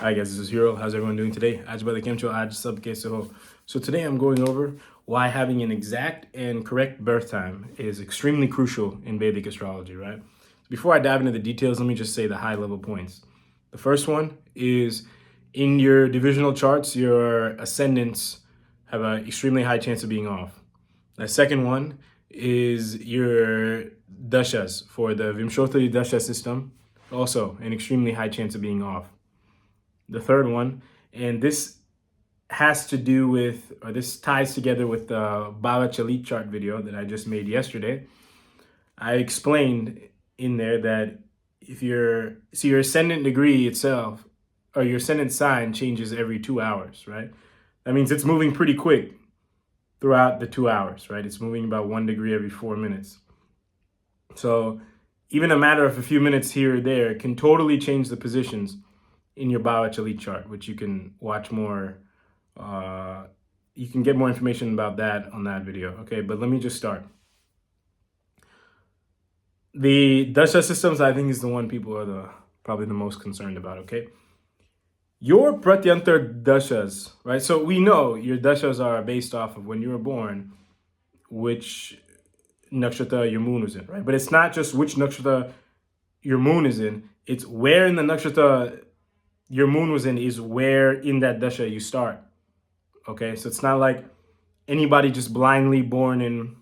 Hi guys, this is Hero. How's everyone doing today? Aj bale keem cho, aj sab kaise ho. So today I'm going over why having an exact and correct birth time is extremely crucial in Vedic astrology, right? Before I dive into the details, let me just say the high level points. The first one is in your divisional charts, your ascendants have an extremely high chance of being off. The second one is your dashas for the Vimshottari dasha system, also an extremely high chance of being off. The third one, and this has to do with, or this ties together with the Baba Chalit chart video that I just made yesterday. I explained in there that if your ascendant degree itself, or your ascendant sign changes every 2 hours, right? That means it's moving pretty quick throughout the 2 hours, right? It's moving about 1 degree every 4 minutes. So even a matter of a few minutes here or there can totally change the positions in your Baba Chalit chart, which you can watch more. You can get more information about that on that video. Okay, but let me just start. The dasha systems, I think, is the one people are probably the most concerned about. Okay, your pratyantar dashas, right? So we know your dashas are based off of when you were born, which nakshatra your moon was in, right? But it's not just which nakshatra your moon is in; it's where in the nakshatra your moon was in is where in that dasha you start. Okay, so it's not like anybody just blindly born in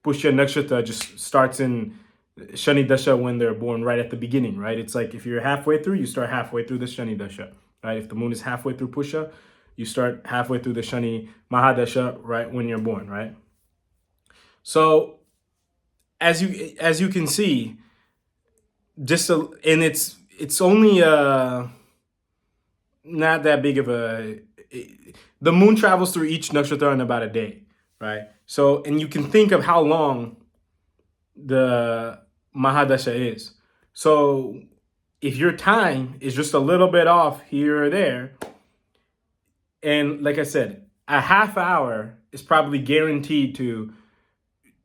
Pushya Nakshatra just starts in Shani Dasha when they're born right at the beginning, right? It's like if you're halfway through, you start halfway through the Shani Dasha, right? If the moon is halfway through Pushya, you start halfway through the Shani Mahadasha right when you're born, right? So as you can see, and it's only not that big of the moon travels through each nakshatra in about a day, right? So, and you can think of how long the Mahadasha is. So if your time is just a little bit off here or there, and like I said, a half hour is probably guaranteed to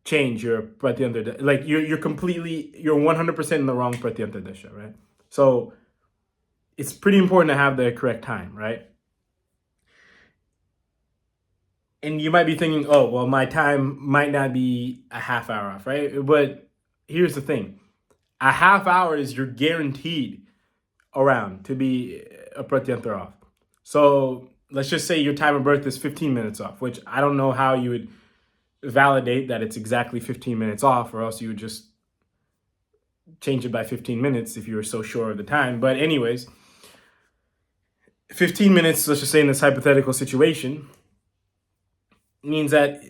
change your pratyanta. Like you're 100% in the wrong pratyanta dasha, right? So it's pretty important to have the correct time, right? And you might be thinking, oh, well, my time might not be a half hour off, right? But here's the thing. A half hour is you're guaranteed around to be a pratyanta off. So let's just say your time of birth is 15 minutes off, which I don't know how you would validate that it's exactly 15 minutes off, or else you would just change it by 15 minutes if you were so sure of the time. But anyways, 15 minutes, let's just say in this hypothetical situation, means that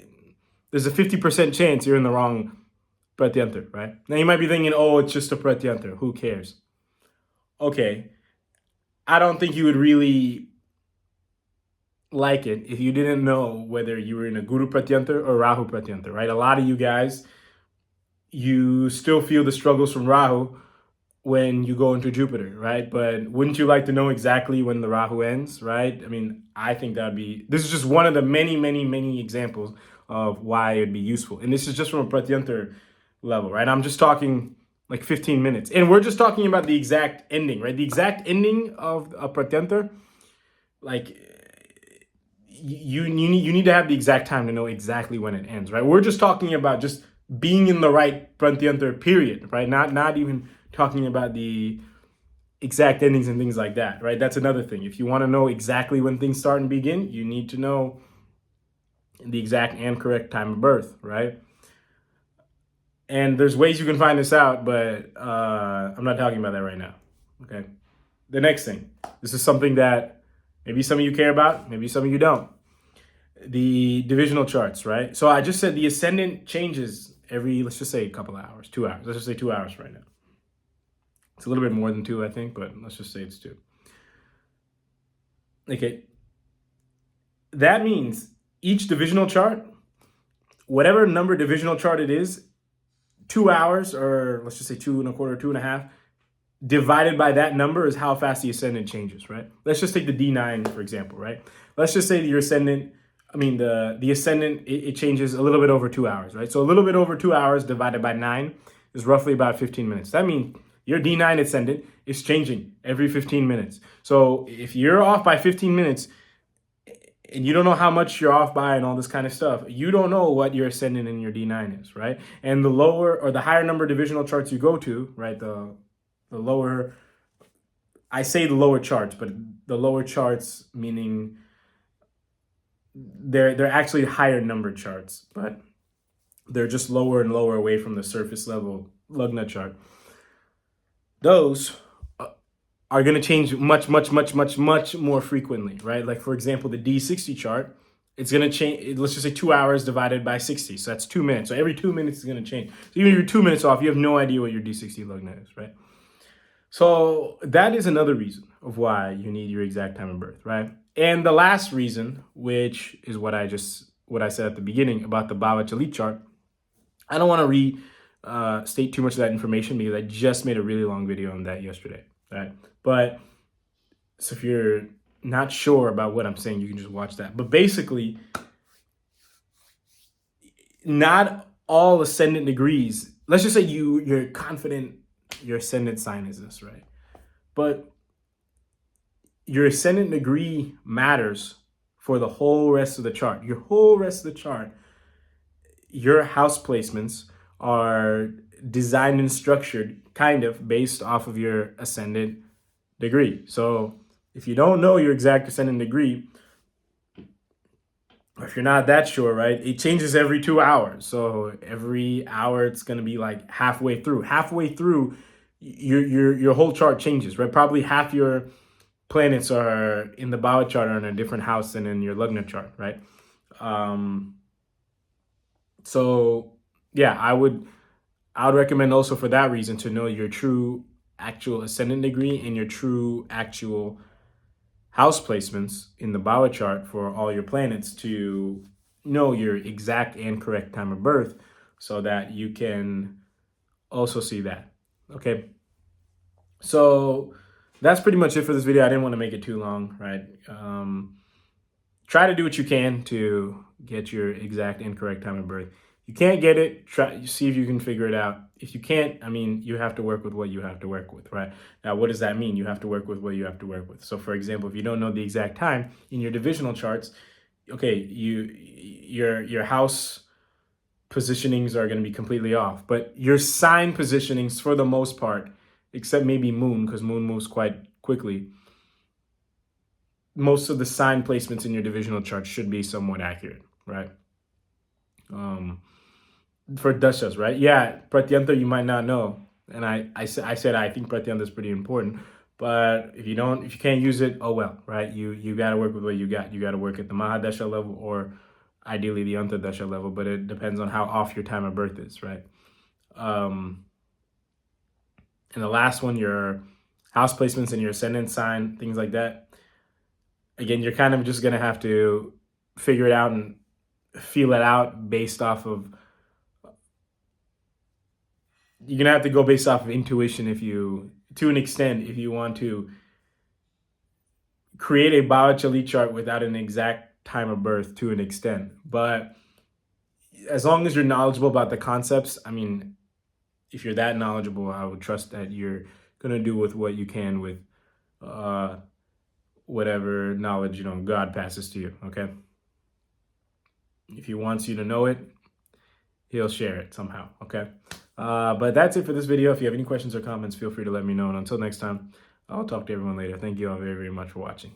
there's a 50% chance you're in the wrong pratyanta, right? Now you might be thinking, oh, it's just a pratyanta. Who cares? Okay. I don't think you would really like it if you didn't know whether you were in a Guru pratyanta or Rahu pratyanta, right? A lot of you guys, you still feel the struggles from Rahu when you go into Jupiter, right? But wouldn't you like to know exactly when the Rahu ends, right? I mean, I think this is just one of the many, many, many examples of why it'd be useful. And this is just from a pratyanta level, right? I'm just talking like 15 minutes. And we're just talking about the exact ending, right? The exact ending of a pratyanta, like you need to have the exact time to know exactly when it ends, right? We're just talking about just being in the right pratyanta period, right? Not even talking about the exact endings and things like that, right? That's another thing. If you want to know exactly when things start and begin, you need to know the exact and correct time of birth, right? And there's ways you can find this out, but I'm not talking about that right now, okay? The next thing, this is something that maybe some of you care about, maybe some of you don't. The divisional charts, right? So I just said the ascendant changes every, let's just say a couple of hours, 2 hours. Let's just say 2 hours right now. It's a little bit more than 2, I think, but let's just say it's 2. Okay. That means each divisional chart, whatever number divisional chart it is, 2 hours, or let's just say 2.25, 2.5, divided by that number is how fast the ascendant changes, right? Let's just take the D9, for example, right? Let's just say that your ascendant, the ascendant, it changes a little bit over 2 hours, right? So a little bit over 2 hours divided by 9 is roughly about 15 minutes. That means Your D9 ascendant is changing every 15 minutes. So if you're off by 15 minutes and you don't know how much you're off by and all this kind of stuff, you don't know what your ascendant and your D9 is, right? And the lower or the higher number of divisional charts you go to, right, the lower, I say the lower charts, but the lower charts meaning they're actually higher numbered charts, but they're just lower and lower away from the surface level Lugna chart. Those are going to change much more frequently, right? Like, for example, the D60 chart, it's going to change, let's just say 2 hours divided by 60. So that's 2 minutes. So every 2 minutes is going to change. So even if you're 2 minutes off, you have no idea what your D60 Lugna is, right? So that is another reason of why you need your exact time of birth, right? And the last reason, which is what I said at the beginning about the Bhava Chalit chart, I don't want to state too much of that information because I just made a really long video on that yesterday, right? But so if you're not sure about what I'm saying, you can just watch that. But basically, not all ascendant degrees, let's just say you're confident your ascendant sign is this, right? But your ascendant degree matters for the whole rest of the chart. Your whole rest of the chart, your house placements are designed and structured kind of based off of your ascendant degree. So if you don't know your exact ascendant degree, or if you're not that sure, right, it changes every 2 hours. So every hour it's going to be like halfway through. Halfway through, your whole chart changes, right? Probably half your planets are in the Bhava chart are in a different house than in your Lugna chart, right? So yeah, I would recommend also for that reason to know your true actual ascendant degree and your true actual house placements in the Bhava chart for all your planets to know your exact and correct time of birth so that you can also see that. Okay. So that's pretty much it for this video. I didn't want to make it too long, right? Try to do what you can to get your exact and correct time of birth. You can't get it, see if you can figure it out. If you can't, I mean, you have to work with what you have to work with, right? Now, what does that mean? You have to work with what you have to work with. So, for example, if you don't know the exact time in your divisional charts, okay, your house positionings are going to be completely off, but your sign positionings, for the most part, except maybe moon, because moon moves quite quickly, most of the sign placements in your divisional chart should be somewhat accurate, right? For dashas, right? Yeah, pratyanta you might not know, and I said I think pratyanta is pretty important, but if you can't use it, oh well, right? You got to work with what you got. You got to work at the mahadasha level or ideally the antardasha level, but it depends on how off your time of birth is, right? And the last one, your house placements and your ascendant sign, things like that. Again, you're kind of just gonna have to figure it out and feel it out based off of, you're gonna have to go based off of intuition to an extent, if you want to create a Bhava Chalit chart without an exact time of birth to an extent. But as long as you're knowledgeable about the concepts, I mean, if you're that knowledgeable, I would trust that you're gonna do with what you can with whatever knowledge, God passes to you, okay? If he wants you to know it, he'll share it somehow, okay? But that's it for this video. If you have any questions or comments, feel free to let me know. And until next time, I'll talk to everyone later. Thank you all very, very much for watching.